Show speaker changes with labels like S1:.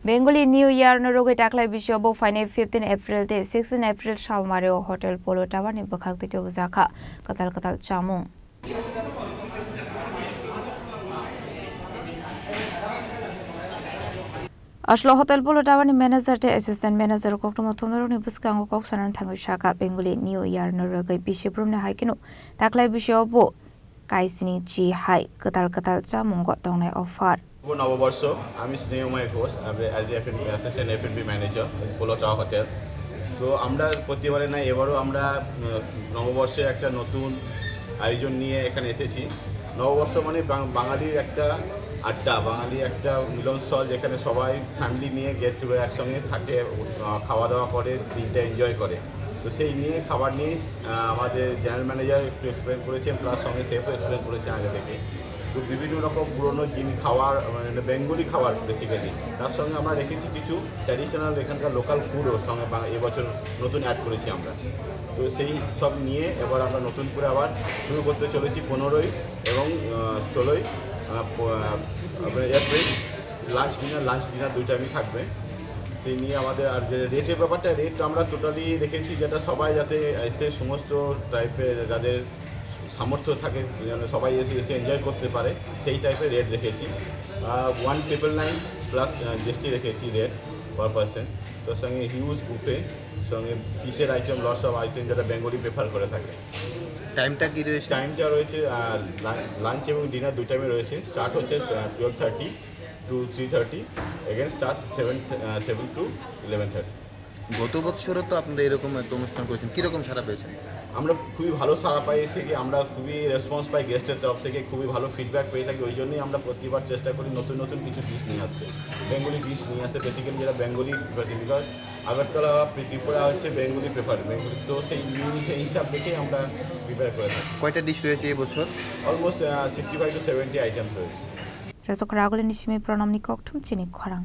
S1: Bengali New Year no roge taklai bisyo bo fine 15 April te 16 April Shalmario Hotel Polo Tower ni bakhak te jaka katal chamung. Ashlo Hotel Polo Tower ni manager te assistant manager kok tomo thomro ni buskang kok sanan thangu shaka Bengali New Year no roge bisyo brum na haikinu taklai bisyo bo kaisini chi hai katal chamung go tongnai offer.
S2: নববর্ষ আমি Snehamoy Ghosh assistant FNB manager Polo tower hotel. তো আমরা প্রতিবারে না এবারও আমরা নববর্ষে একটা নতুন আয়োজন নিয়ে এখানে এসেছি। নববর্ষ মানে বাঙালির একটা আড্ডা, বাঙালি একটা মিলনস্থল যেখানে সবাই ফ্যামিলি নিয়ে গেট টুগেদার একসঙ্গে থাকে, খাওয়া দাওয়া করে, দিনটা এনজয় করে। তো সেই নিয়ে খাবার নিয়ে আমাদের জেনারেল ম্যানেজার একটু এক্সপ্লেন করেছেন, প্লাস সঙ্গে সেফও এক্সপ্লেন করেছেন আগে থেকে। তো বিভিন্ন রকম পুরনো জিনিস খাওয়ার মানে বেঙ্গলি খাবার বেসিক্যালি, তার সঙ্গে আমরা রেখেছি কিছু ট্র্যাডিশনাল এখানকার লোকাল ফুডও সঙ্গে এবছর নতুন অ্যাড করেছি আমরা। তো সেই সব নিয়ে এবার আমরা নতুন করে আবার শুরু করতে চলেছি 15ই এবং 16ই এপ্রিল। লাঞ্চ ডিনার দুই টাইমই থাকবে। সেই নিয়ে আমাদের আর যে রেটের ব্যাপারটা, রেট আমরা টোটালি রেখেছি যেটা সবাই যাতে এসে সমস্ত টাইপের যাদের সামর্থ্য থাকে যেন সবাই এসে এনজয় করতে পারে সেই টাইপের রেট রেখেছি। 1999 প্লাস জিএসটি রেখেছি রেট পার পার্সন। তার সঙ্গে হিউজ বুফে, সঙ্গে ফিশের আইটেম, লটস অফ আইটেম যেটা বেঙ্গলি প্রেফার করে থাকে।
S3: টাইমটা কি রয়েছে?
S2: টাইমটা রয়েছে লাঞ্চ এবং ডিনার দুই টাইমে রয়েছে। স্টার্ট হচ্ছে 12:30 to 3:30, এগেন স্টার্ট 7 to 11:30।
S3: গত বছরও তো আপনারা এরকম একটা অনুষ্ঠান করেছেন, কীরকম সাড়া পেয়েছেন?
S2: আমরা খুবই ভালো সাড়া পাই থেকে, আমরা খুবই রেসপন্স পাই গেস্টের তরফ থেকে, খুবই ভালো ফিডব্যাক পেয়ে থাকি। ওই জন্যই আমরা প্রতিবার চেষ্টা করি নতুন নতুন কিছু ডিশ নিয়ে আসতে, বেঙ্গলি ডিশ নিয়ে আসতে, বেসিক্যালি যেটা বেঙ্গলি বিকজ আগরতলা ত্রিপুরা হচ্ছে বেঙ্গলি বেঙ্গলি। তো সেই হিসাব দেখেই আমরা প্রিপেয়ার করে থাকি।
S3: কয়টা ডিশ রয়েছে এবছর?
S2: অলমোস্ট 65 to 70 আইটেমস রয়েছে।
S1: Resok ragolin nisime pranam ni kok thum chini khorang.